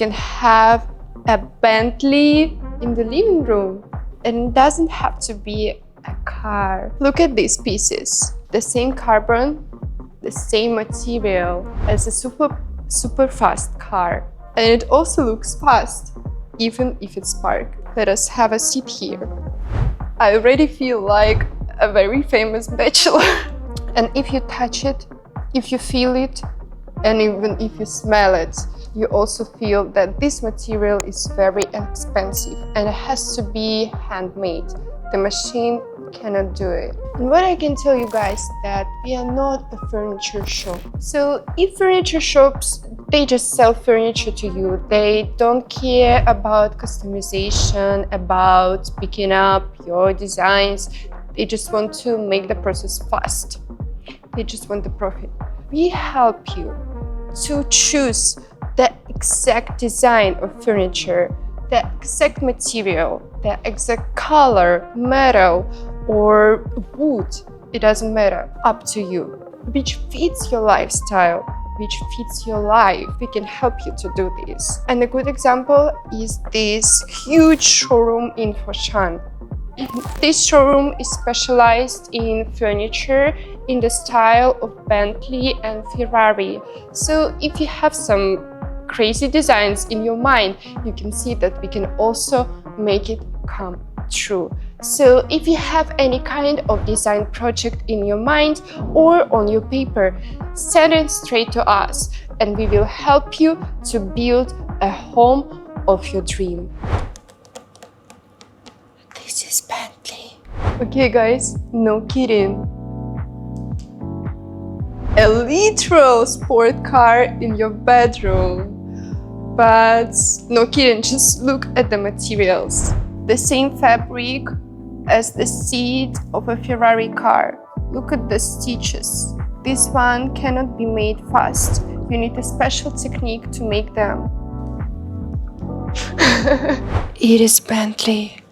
can have a Bentley in the living room. And it doesn't have to be a car. Look at these pieces. The same carbon, the same material as a super fast car. And it also looks fast, even if it's parked. Let us have a seat here. I already feel like a very famous bachelor. And if you touch it, if you feel it, and even if you smell it, you also feel that this material is very expensive and it has to be handmade. The machine cannot do it. And what I can tell you guys that we are not a furniture shop. So if furniture shops, they just sell furniture to you. They don't care about customization, about picking up your designs. They just want to make the process fast. They just want the profit. We help you to choose the exact design of furniture, the exact material, the exact color, metal, or wood. It doesn't matter, up to you. Which fits your lifestyle, which fits your life. We can help you to do this. And a good example is this huge showroom in Foshan. This showroom is specialized in furniture in the style of Bentley and Ferrari. So if you have some crazy designs in your mind, you can see that we can also make it come true. So if you have any kind of design project in your mind or on your paper, send it straight to us and we will help you to build a home of your dream. This is Bentley. Okay guys, no kidding. A literal sport car in your bedroom. But no kidding, just look at the materials. The same fabric as the seat of a Ferrari car. Look at the stitches. This one cannot be made fast. You need a special technique to make them. It is Bentley.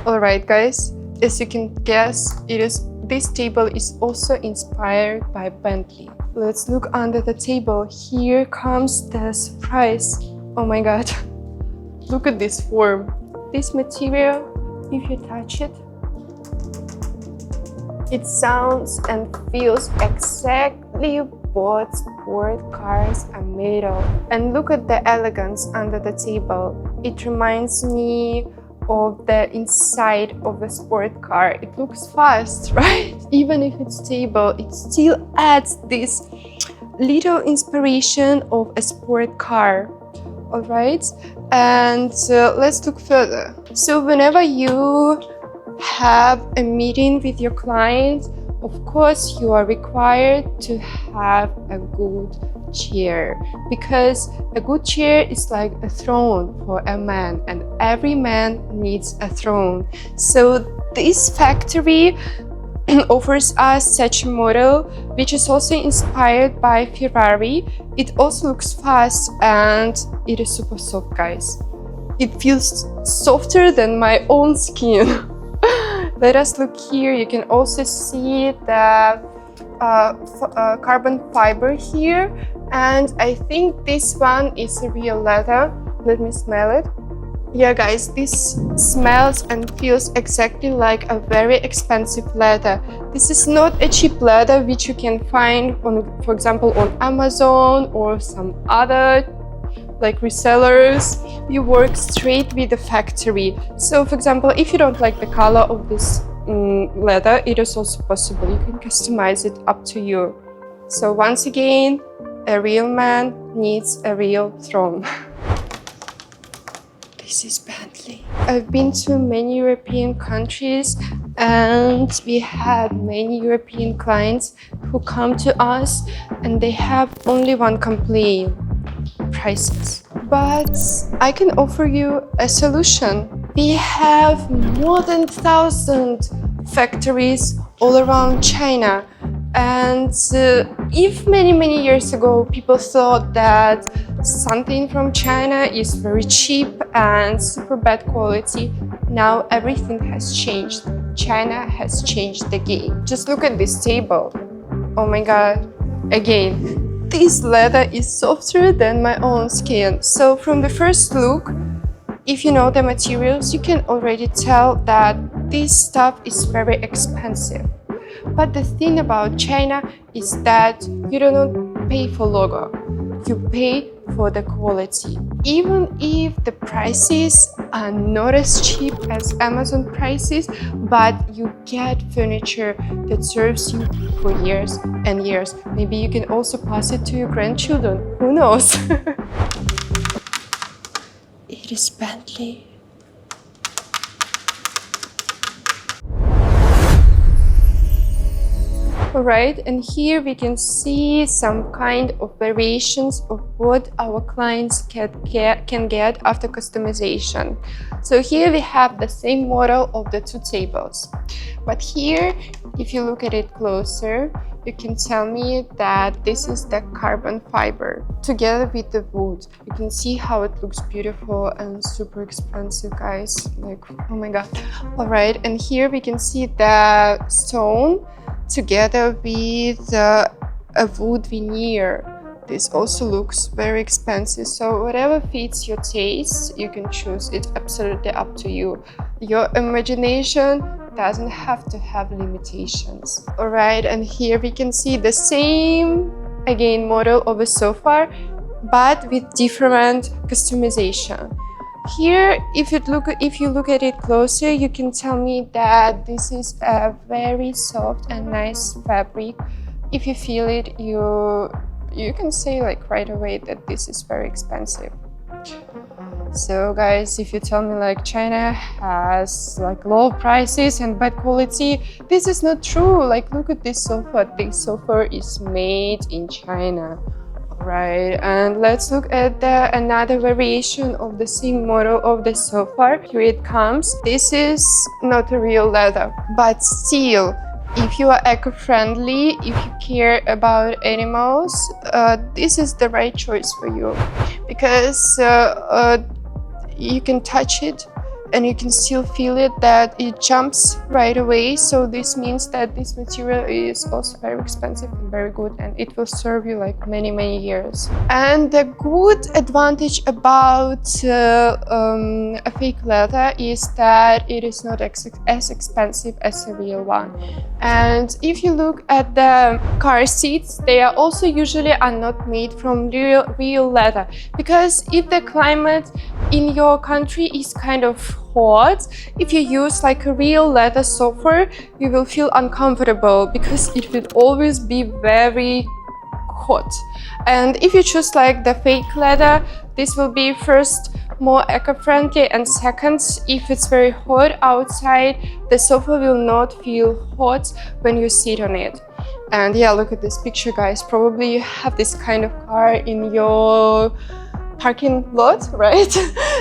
Alright guys, as you can guess, this table is also inspired by Bentley. Let's look under the table. Here comes the surprise. Oh my god. Look at this form. This material, if you touch it, it sounds and feels exactly what sport cars are made of. And look at the elegance under the table. It reminds me of the inside of a sport car. It looks fast, right? Even if it's stable, it still adds this little inspiration of a sport car. All right, and let's look further. So whenever you have a meeting with your client, of course you are required to have a good chair, because a good chair is like a throne for a man, and every man needs a throne. So this factory offers us such a model, which is also inspired by Ferrari. It also looks fast and it is super soft, guys. It feels softer than my own skin. Let us look here. You can also see the carbon fiber here, and I think this one is a real leather. Let me smell it. Yeah guys, this smells and feels exactly like a very expensive leather. This is not a cheap leather which you can find on, for example, on Amazon or some other like resellers. We work straight with the factory. So for example, if you don't like the color of this leather, it is also possible. You can customize it up to you. So once again, a real man needs a real throne. This is Bentley. I've been to many European countries and we have many European clients who come to us and they have only one complaint: prices. But I can offer you a solution. We have more than 1,000 factories all around China. And if many years ago people thought that something from China is very cheap and super bad quality, now everything has changed. China has changed the game. Just look at this table. Oh my god. Again, this leather is softer than my own skin. So from the first look, if you know the materials, you can already tell that this stuff is very expensive. But the thing about China is that you do not pay for logo, you pay for the quality. Even if the prices are not as cheap as Amazon prices, but you get furniture that serves you for years and years. Maybe you can also pass it to your grandchildren, who knows? It is Bentley. Alright, and here we can see some kind of variations of what our clients can get after customization. So here we have the same model of the two tables. But here, if you look at it closer, you can tell me that this is the carbon fiber together with the wood. You can see how it looks beautiful and super expensive, guys. Like, oh my god. Alright, and here we can see the stone together with a wood veneer. This also looks very expensive, so whatever fits your taste, you can choose. It's absolutely up to you. Your imagination doesn't have to have limitations. Alright, and here we can see the same, again, model of a sofa, but with different customization. Here, if you look at it closer, you can tell me that this is a very soft and nice fabric. If you feel it, you can say like right away that this is very expensive. So guys, if you tell me like China has like low prices and bad quality, this is not true. Like, look at this sofa. This sofa is made in China. Right, and let's look at another variation of the same model of the sofa. Here it comes. This is not a real leather, but still, if you are eco-friendly, if you care about animals, this is the right choice for you, because you can touch it and you can still feel it, that it jumps right away. So this means that this material is also very expensive and very good, and it will serve you like many years. And the good advantage about a fake leather is that it is not as expensive as a real one. And if you look at the car seats, they are also usually are not made from real leather, because if the climate in your country is kind of hot, if you use like a real leather sofa, you will feel uncomfortable because it will always be very hot. And if you choose like the fake leather, this will be first more eco-friendly, and second, if it's very hot outside, the sofa will not feel hot when you sit on it. And yeah, look at this picture, guys. Probably you have this kind of car in your parking lot, right?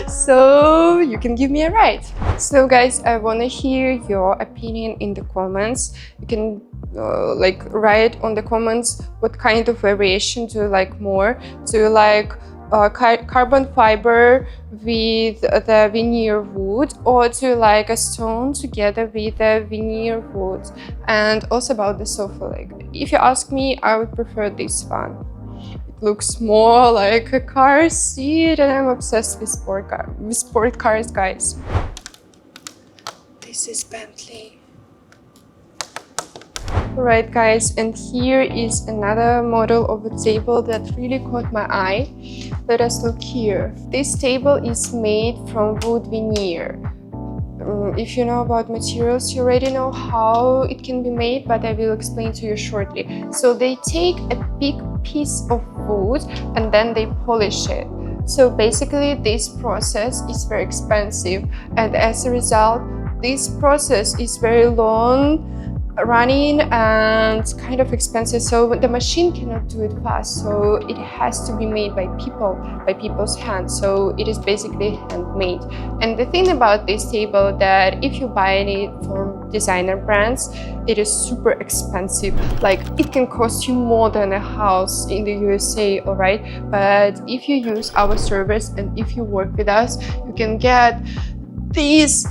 So you can give me a ride. So guys, I want to hear your opinion in the comments. You can like write on the comments what kind of variation do you like more. Do you like carbon fiber with the veneer wood, or do you like a stone together with the veneer wood? And also about the sofa, like if you ask me, I would prefer this one. Looks more like a car seat, and I'm obsessed with sport cars, guys. This is Bentley. Alright guys, and here is another model of a table that really caught my eye. Let us look here. This table is made from wood veneer. If you know about materials, you already know how it can be made, but I will explain to you shortly. So they take a big piece of wood and then they polish it. So basically this process is very expensive, and as a result, this process is very long running and kind of expensive, so the machine cannot do it fast, so it has to be made by people's hands. So it is basically handmade. And the thing about this table, that if you buy it from designer brands, it is super expensive. Like, it can cost you more than a house in the USA, all right? But if you use our service and if you work with us, you can get these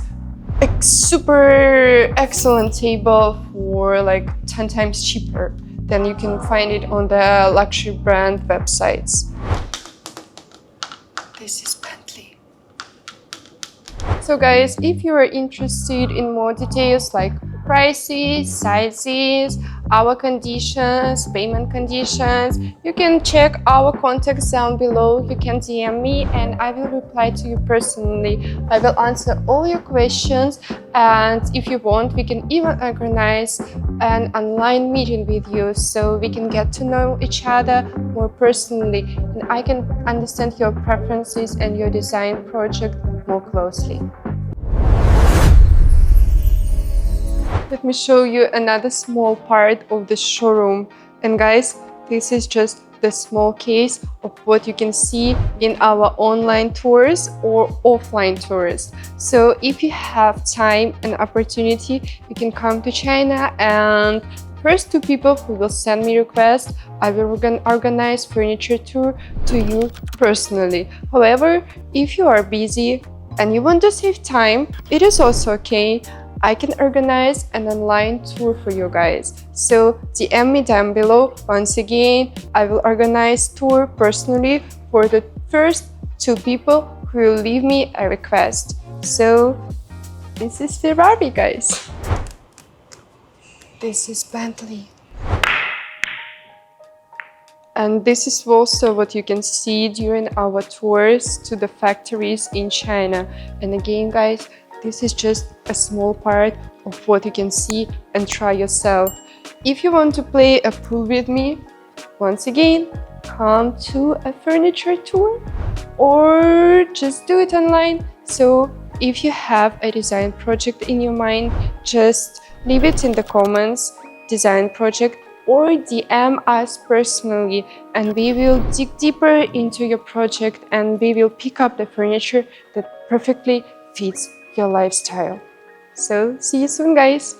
super excellent table for like 10 times cheaper then you can find it on the luxury brand websites. This is Bentley. So guys, if you are interested in more details like prices, sizes, our conditions, payment conditions, you can check our contacts down below. You can DM me and I will reply to you personally. I will answer all your questions, and if you want, we can even organize an online meeting with you so we can get to know each other more personally and I can understand your preferences and your design project more closely. Let me show you another small part of the showroom. And guys, this is just the small case of what you can see in our online tours or offline tours. So if you have time and opportunity, you can come to China, and first 2 people who will send me requests, I will organize furniture tour to you personally. However, if you are busy and you want to save time, it is also okay. I can organize an online tour for you guys. So DM me down below. Once again, I will organize tour personally for the first 2 people who will leave me a request. So this is Ferrari, guys. This is Bentley. And this is also what you can see during our tours to the factories in China. And again, guys, this is just a small part of what you can see and try yourself. If you want to play a pool with me, once again, come to a furniture tour or just do it online. So if you have a design project in your mind, just leave it in the comments, design project, or DM us personally, and we will dig deeper into your project and we will pick up the furniture that perfectly fits your lifestyle. So see you soon, guys.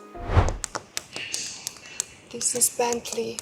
This is Bentley.